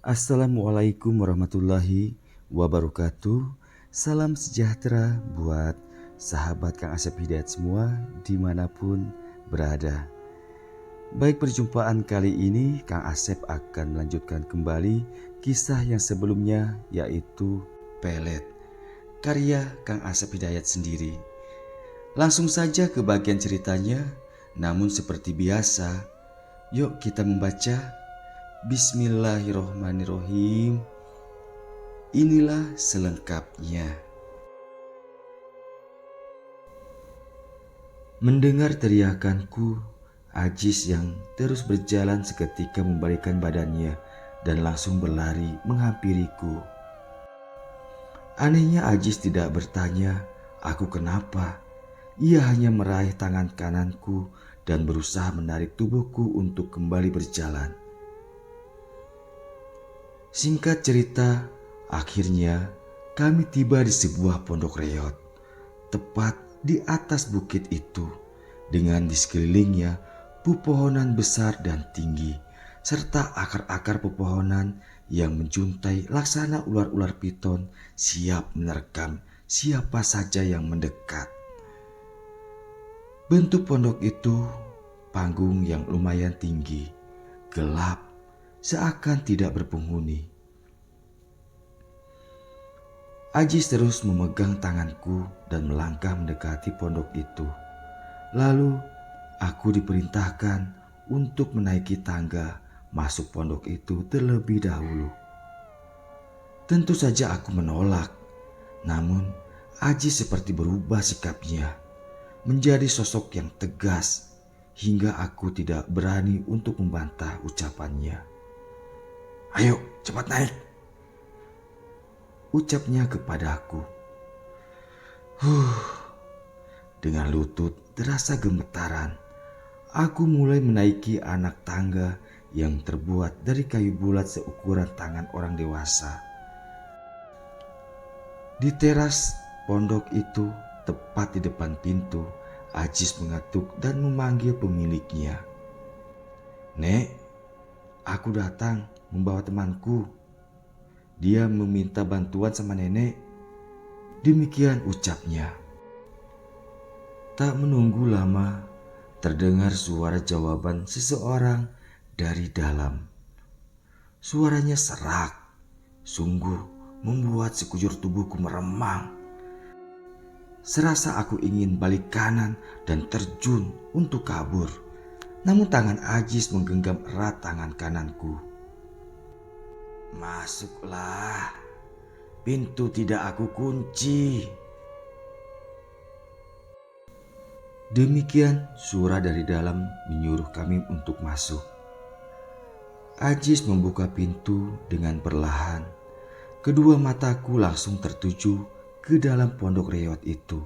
Assalamualaikum warahmatullahi wabarakatuh. Salam sejahtera buat sahabat Kang Asep Hidayat semua dimanapun berada. Baik, perjumpaan kali ini Kang Asep akan melanjutkan kembali kisah yang sebelumnya, yaitu Pelet, karya Kang Asep Hidayat sendiri. Langsung saja ke bagian ceritanya. Namun seperti biasa, yuk kita membaca. Bismillahirrohmanirrohim. Inilah selengkapnya. Mendengar teriakanku, Ajis yang terus berjalan seketika membalikkan badannya dan langsung berlari menghampiriku. Anehnya Ajis tidak bertanya aku kenapa. Ia hanya meraih tangan kananku dan berusaha menarik tubuhku untuk kembali berjalan. Singkat cerita, akhirnya kami tiba di sebuah pondok reot, tepat di atas bukit itu, dengan di sekelilingnya pepohonan besar dan tinggi, serta akar-akar pepohonan yang menjuntai laksana ular-ular piton siap menerkam siapa saja yang mendekat. Bentuk pondok itu panggung yang lumayan tinggi, gelap, seakan tidak berpenghuni. Ajis terus memegang tanganku dan melangkah mendekati pondok itu. Lalu aku diperintahkan untuk menaiki tangga masuk pondok itu terlebih dahulu. Tentu saja aku menolak, namun Ajis seperti berubah sikapnya, menjadi sosok yang tegas hingga aku tidak berani untuk membantah ucapannya. "Ayo, cepat naik," ucapnya kepadaku. Dengan lutut terasa gemetaran, aku mulai menaiki anak tangga yang terbuat dari kayu bulat seukuran tangan orang dewasa. Di teras pondok itu, tepat di depan pintu, Ajis mengetuk dan memanggil pemiliknya. "Nek, aku datang membawa temanku. Dia meminta bantuan sama nenek." Demikian ucapnya. Tak menunggu lama, terdengar suara jawaban seseorang dari dalam. Suaranya serak, sungguh membuat sekujur tubuhku meremang. Serasa aku ingin balik kanan dan terjun untuk kabur. Namun tangan Ajis menggenggam erat tangan kananku. "Masuklah, pintu tidak aku kunci." Demikian suara dari dalam menyuruh kami untuk masuk. Ajis membuka pintu dengan perlahan. Kedua mataku langsung tertuju ke dalam pondok reot itu.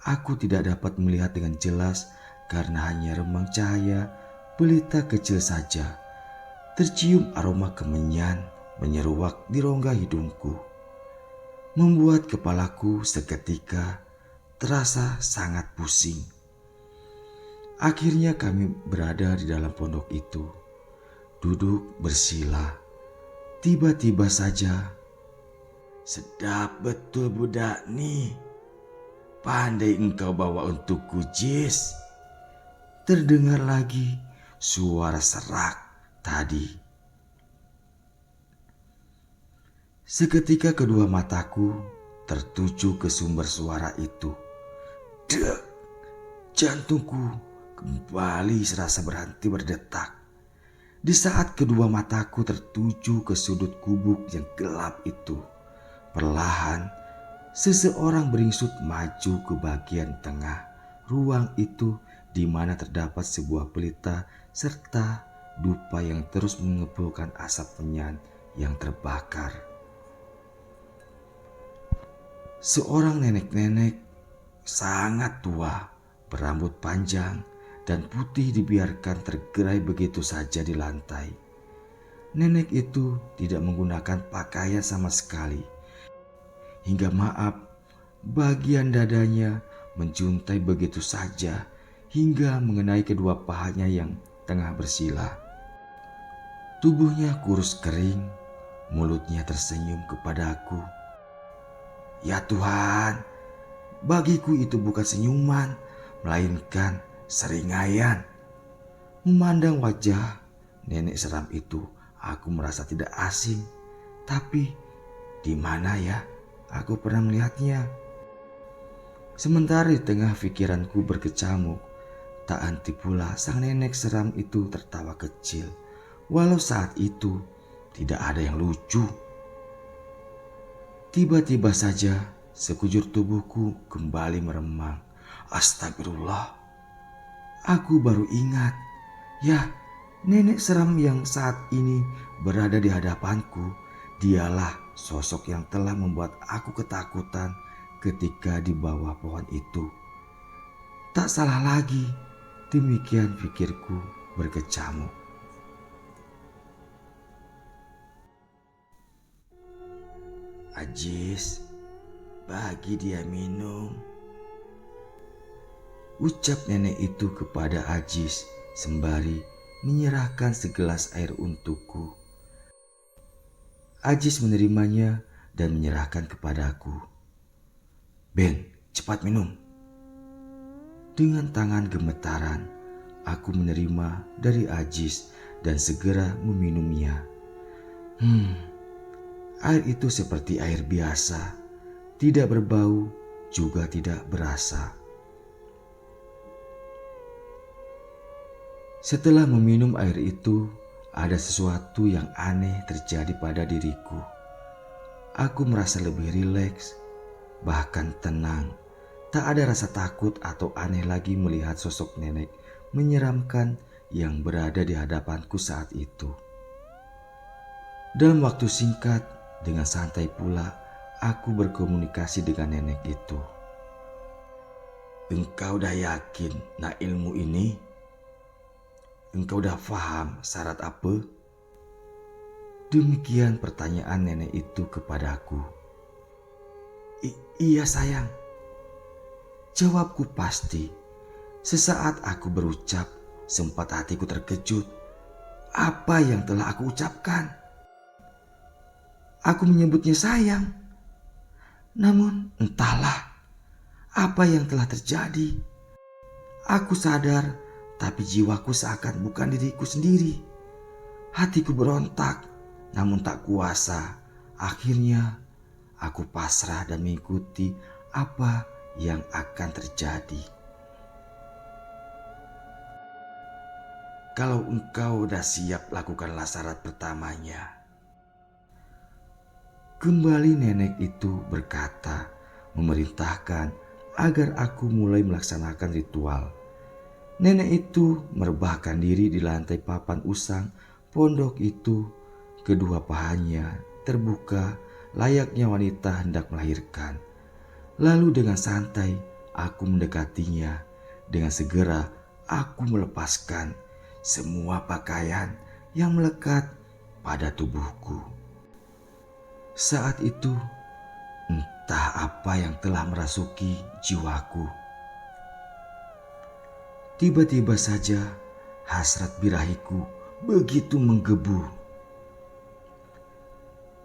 Aku tidak dapat melihat dengan jelas karena hanya remang cahaya pelita kecil saja. Tercium aroma kemenyan menyeruak di rongga hidungku, membuat kepalaku seketika terasa sangat pusing. Akhirnya kami berada di dalam pondok itu, duduk bersila. Tiba-tiba saja, "Sedap betul budak ni. Pandai engkau bawa untukku, Jis." Terdengar lagi suara serak tadi. Seketika kedua mataku tertuju ke sumber suara itu. Dek, jantungku kembali serasa berhenti berdetak. Di saat kedua mataku tertuju ke sudut gubuk yang gelap itu, perlahan seseorang beringsut maju ke bagian tengah ruang itu, di mana terdapat sebuah pelita serta dupa yang terus mengepulkan asap menyan yang terbakar. Seorang nenek-nenek sangat tua, berambut panjang dan putih dibiarkan tergerai begitu saja di lantai. Nenek itu tidak menggunakan pakaian sama sekali. Hingga bagian dadanya menjuntai begitu saja hingga mengenai kedua pahanya yang tengah bersila. Tubuhnya kurus kering, mulutnya tersenyum kepadaku. Ya Tuhan, bagiku itu bukan senyuman, melainkan seringaian. Memandang wajah nenek seram itu, aku merasa tidak asing. Tapi di mana ya aku pernah melihatnya? Sementara di tengah pikiranku berkecamuk, tak henti pula sang nenek seram itu tertawa kecil. Walau saat itu tidak ada yang lucu. Tiba-tiba saja sekujur tubuhku kembali meremang. Astagfirullah. Aku baru ingat. Ya, nenek seram yang saat ini berada di hadapanku, dialah sosok yang telah membuat aku ketakutan ketika di bawah pohon itu. Tak salah lagi, demikian pikirku berkecamuk. Ajis, bagi dia minum, ucap nenek itu kepada Ajis sembari menyerahkan segelas air untukku. Ajis menerimanya dan menyerahkan kepadaku. Ben, cepat minum. Dengan tangan gemetaran, aku menerima dari Ajis dan segera meminumnya. Air itu seperti air biasa, tidak berbau, juga tidak berasa. Setelah meminum air itu, ada sesuatu yang aneh terjadi pada diriku. Aku merasa lebih rileks, bahkan tenang. Tak ada rasa takut atau aneh lagi melihat sosok nenek menyeramkan yang berada di hadapanku saat itu. Dalam waktu singkat, dengan santai pula, aku berkomunikasi dengan nenek itu. Engkau dah yakin nak ilmu ini? Engkau dah faham syarat apa? Demikian pertanyaan nenek itu kepadaku. Iya sayang. Jawabku pasti. Sesaat aku berucap, sempat hatiku terkejut. Apa yang telah aku ucapkan? Aku menyebutnya sayang. Namun entahlah apa yang telah terjadi. Aku sadar, tapi jiwaku seakan bukan diriku sendiri. Hatiku berontak, namun tak kuasa. Akhirnya aku pasrah dan mengikuti apa yang akan terjadi. Kalau engkau udah siap, lakukanlah syarat pertamanya. Kembali nenek itu berkata, memerintahkan agar aku mulai melaksanakan ritual. Nenek itu merebahkan diri di lantai papan usang pondok itu. Kedua pahanya terbuka layaknya wanita hendak melahirkan. Lalu dengan santai aku mendekatinya. Dengan segera aku melepaskan semua pakaian yang melekat pada tubuhku. Saat itu entah apa yang telah merasuki jiwaku. Tiba-tiba saja hasrat birahiku begitu menggebu.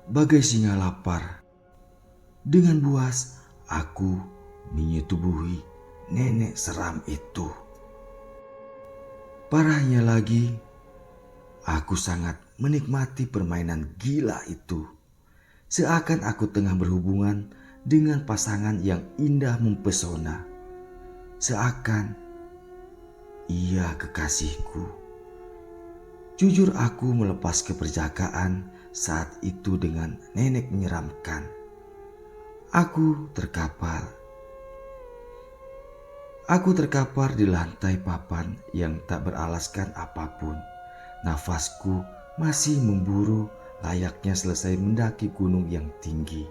Bagai singa lapar, dengan buas aku menyetubuhi nenek seram itu. Parahnya lagi, aku sangat menikmati permainan gila itu. Seakan aku tengah berhubungan dengan pasangan yang indah mempesona. Seakan ia kekasihku. Jujur aku melepas keperjakaan saat itu dengan nenek menyeramkan. Aku terkapar. Aku terkapar di lantai papan yang tak beralaskan apapun. Nafasku masih memburu layaknya selesai mendaki gunung yang tinggi.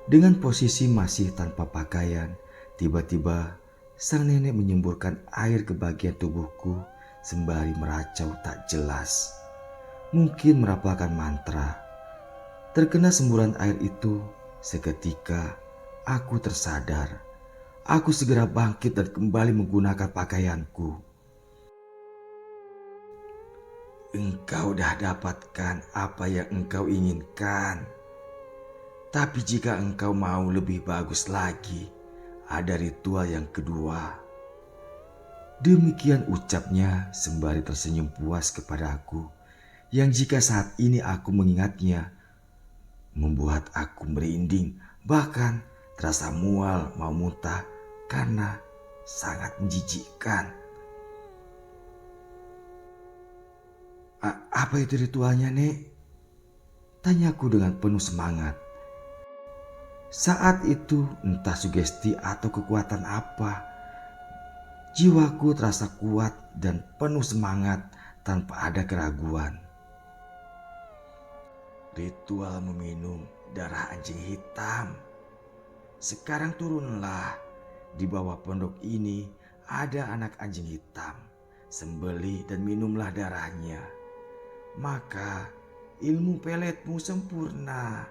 Dengan posisi masih tanpa pakaian, tiba-tiba sang nenek menyemburkan air ke bagian tubuhku sembari meracau tak jelas. Mungkin merapalkan mantra. Terkena semburan air itu, seketika aku tersadar. Aku segera bangkit dan kembali menggunakan pakaianku. engkau dah dapatkan apa yang engkau inginkan. Tapi jika engkau mau lebih bagus lagi, ada ritual yang kedua. Demikian ucapnya sembari tersenyum puas kepada aku, yang jika saat ini aku mengingatnya, membuat aku merinding, bahkan terasa mual mau muntah karena sangat menjijikkan. Apa itu ritualnya, Nek? Tanyaku dengan penuh semangat. Saat itu entah sugesti atau kekuatan apa, jiwaku terasa kuat dan penuh semangat tanpa ada keraguan. Ritual meminum darah anjing hitam. Sekarang turunlah, di bawah pondok ini ada anak anjing hitam. Sembelih dan minumlah darahnya. Maka ilmu peletmu sempurna.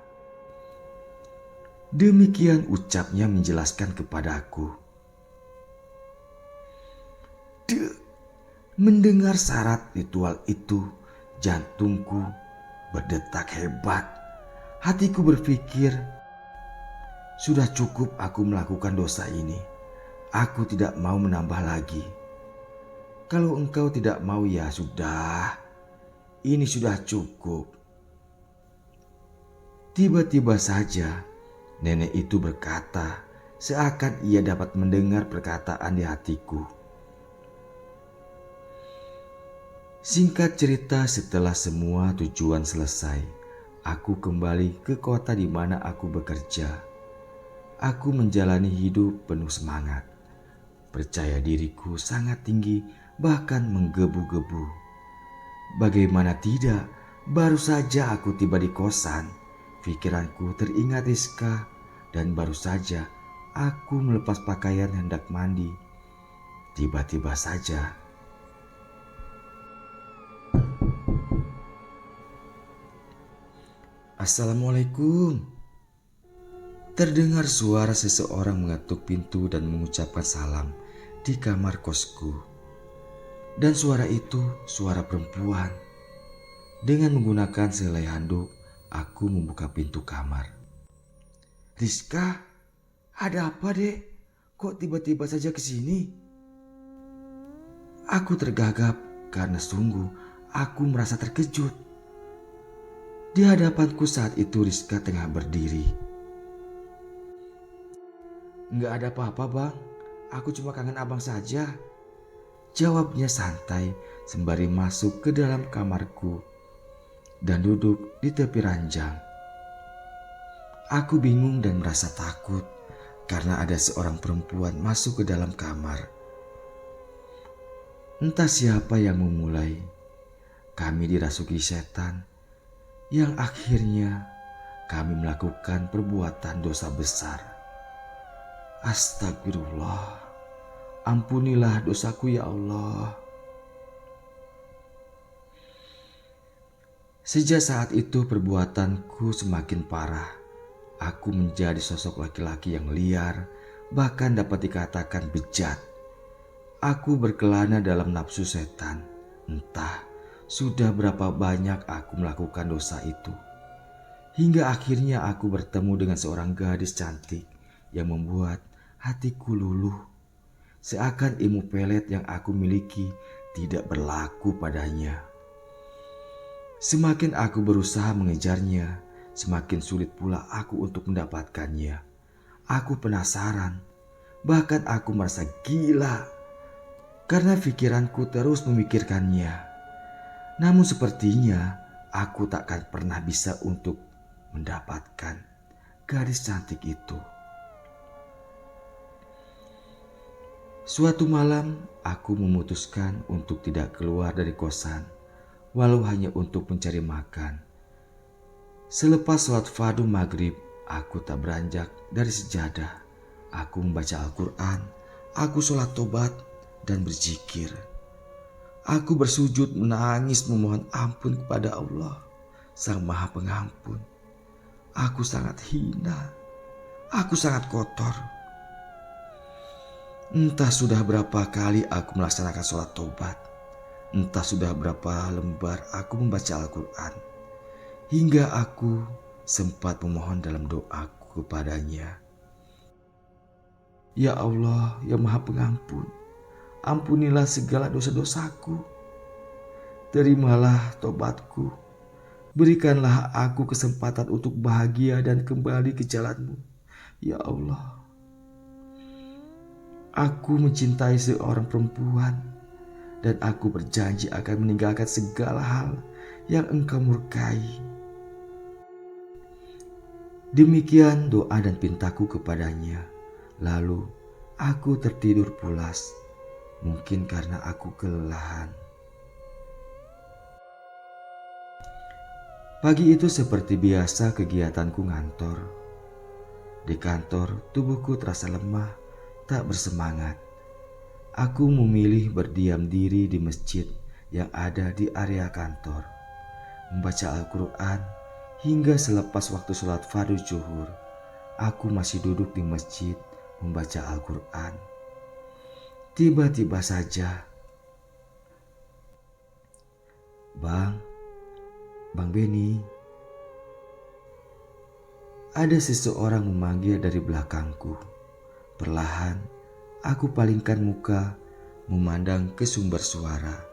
Demikian ucapnya menjelaskan kepadaku. Mendengar syarat ritual itu, jantungku berdetak hebat. Hatiku berpikir, sudah cukup aku melakukan dosa ini. Aku tidak mau menambah lagi. Kalau engkau tidak mau ya sudah, ini sudah cukup. Tiba-tiba saja nenek itu berkata, seakan ia dapat mendengar perkataan di hatiku. Singkat cerita, setelah semua tujuan selesai, aku kembali ke kota di mana aku bekerja. Aku menjalani hidup penuh semangat. Percaya diriku sangat tinggi, bahkan menggebu-gebu. Bagaimana tidak, baru saja aku tiba di kosan, pikiranku teringat Rizka, dan baru saja aku melepas pakaian hendak mandi. Tiba-tiba saja Assalamualaikum. Terdengar suara seseorang mengetuk pintu dan mengucapkan salam di kamar kosku. Dan suara itu suara perempuan. Dengan menggunakan sehelai handuk, aku membuka pintu kamar. Rizka, ada apa, Dek? Kok tiba-tiba saja ke sini? Aku tergagap karena sungguh aku merasa terkejut. Di hadapanku saat itu Rizka tengah berdiri. Enggak ada apa-apa, Bang. Aku cuma kangen abang saja. Jawabnya santai sembari masuk ke dalam kamarku dan duduk di tepi ranjang. Aku bingung dan merasa takut karena ada seorang perempuan masuk ke dalam kamar. Entah siapa yang memulai. Kami dirasuki setan yang akhirnya kami melakukan perbuatan dosa besar. Astagfirullah, ampunilah dosaku ya Allah. Sejak saat itu perbuatanku semakin parah. Aku menjadi sosok laki-laki yang liar, bahkan dapat dikatakan bejat. Aku berkelana dalam nafsu setan. Entah sudah berapa banyak aku melakukan dosa itu. Hingga akhirnya aku bertemu dengan seorang gadis cantik yang membuat hatiku luluh. Seakan ilmu pelet yang aku miliki tidak berlaku padanya. Semakin aku berusaha mengejarnya, semakin sulit pula aku untuk mendapatkannya. Aku penasaran, bahkan aku merasa gila karena pikiranku terus memikirkannya. Namun sepertinya aku takkan pernah bisa untuk mendapatkan gadis cantik itu. Suatu malam aku memutuskan untuk tidak keluar dari kosan, walau hanya untuk mencari makan. Selepas sholat fardu maghrib, aku tak beranjak dari sejadah. Aku membaca Al-Quran, aku sholat tobat dan berzikir. Aku bersujud menangis memohon ampun kepada Allah, Sang Maha Pengampun. Aku sangat hina, aku sangat kotor. Entah sudah berapa kali aku melaksanakan sholat tobat, Entah sudah berapa lembar aku membaca Al-Quran, hingga aku sempat memohon dalam doaku kepadanya. Ya Allah, yang Maha Pengampun, ampunilah segala dosa-dosaku. Terimalah tobatku. Berikanlah aku kesempatan untuk bahagia dan kembali ke jalan-Mu. Ya Allah, aku mencintai seorang perempuan dan aku berjanji akan meninggalkan segala hal yang Engkau murkai. Demikian doa dan pintaku kepadanya. Lalu aku tertidur pulas, mungkin karena aku kelelahan. Pagi itu seperti biasa kegiatanku ngantor. Di kantor tubuhku terasa lemah, tak bersemangat. Aku memilih berdiam diri di masjid yang ada di area kantor, membaca Al-Quran hingga selepas waktu sholat fardu zuhur. Aku masih duduk di masjid membaca Al-Quran. Tiba-tiba saja, Bang Beni, ada seseorang memanggil dari belakangku. Perlahan, aku palingkan muka, memandang ke sumber suara.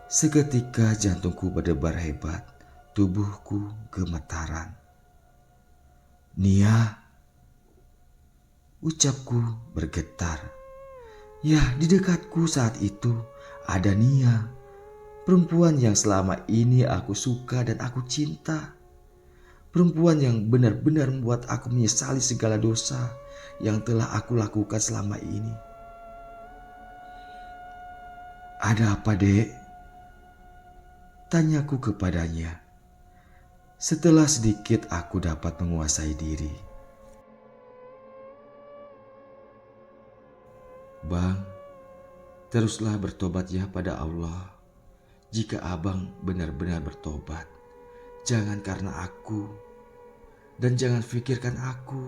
Seketika jantungku berdebar hebat, tubuhku gemetaran. Nia, ucapku bergetar. Ya, di dekatku saat itu ada Nia, perempuan yang selama ini aku suka dan aku cinta. Perempuan yang benar-benar membuat aku menyesali segala dosa yang telah aku lakukan selama ini. Ada apa, Dek? Tanyaku kepadanya. Setelah sedikit aku dapat menguasai diri. Bang, teruslah bertobat ya pada Allah. Jika abang benar-benar bertobat, jangan karena aku, dan jangan pikirkan aku.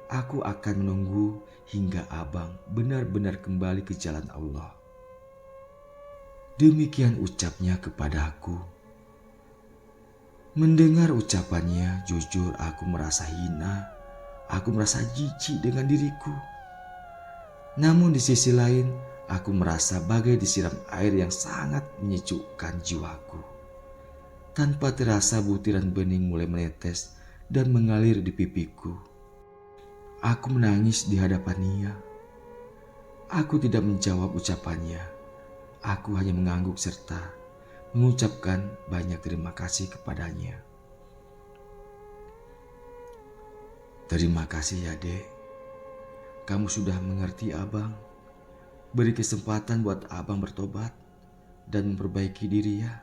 Aku akan menunggu hingga abang benar-benar kembali ke jalan Allah. Demikian ucapnya kepadaku. Mendengar ucapannya, jujur aku merasa hina. Aku merasa jijik dengan diriku. Namun di sisi lain, aku merasa bagai disiram air yang sangat menyejukkan jiwaku. Tanpa terasa butiran bening mulai menetes dan mengalir di pipiku. Aku menangis di hadapan Nia. Aku tidak menjawab ucapannya. Aku hanya mengangguk serta mengucapkan banyak terima kasih kepadanya. Terima kasih ya, Dek. Kamu sudah mengerti abang. Beri kesempatan buat abang bertobat dan memperbaiki diri ya.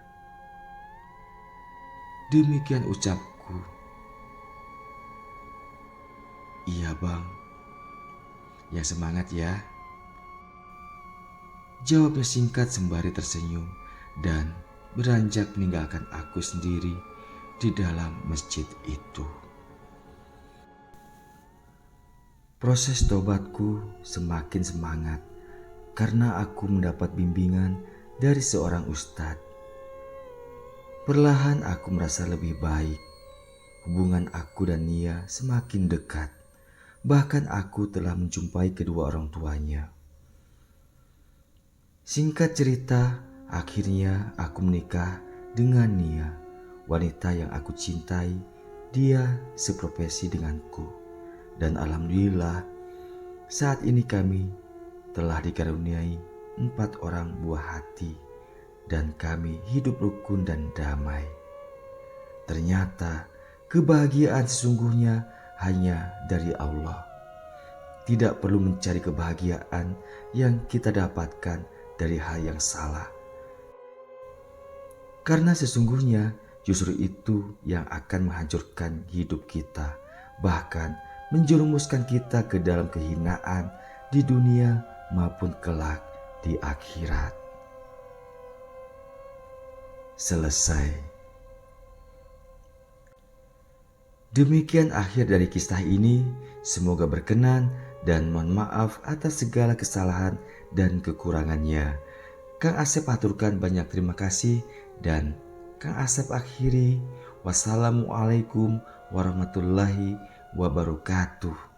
Demikian ucapku. Iya bang. Ya semangat ya. Jawabnya singkat sembari tersenyum dan beranjak meninggalkan aku sendiri di dalam masjid itu. Proses tobatku semakin semangat karena aku mendapat bimbingan dari seorang ustadz. Perlahan aku merasa lebih baik. Hubungan aku dan Nia semakin dekat. Bahkan aku telah menjumpai kedua orang tuanya. Singkat cerita, akhirnya aku menikah dengan Nia, wanita yang aku cintai. Dia seprofesi denganku. Dan alhamdulillah, saat ini kami telah dikaruniai 4 orang buah hati dan kami hidup rukun dan damai. Ternyata kebahagiaan sesungguhnya hanya dari Allah. Tidak perlu mencari kebahagiaan yang kita dapatkan dari hal yang salah. Karena sesungguhnya justru itu yang akan menghancurkan hidup kita, bahkan menjerumuskan kita ke dalam kehinaan di dunia maupun kelak di akhirat. Selesai. Demikian akhir dari kisah ini. Semoga berkenan dan mohon maaf atas segala kesalahan dan kekurangannya. Kang Asep aturkan banyak terima kasih dan Kang Asep akhiri, wassalamualaikum warahmatullahi wabarakatuh.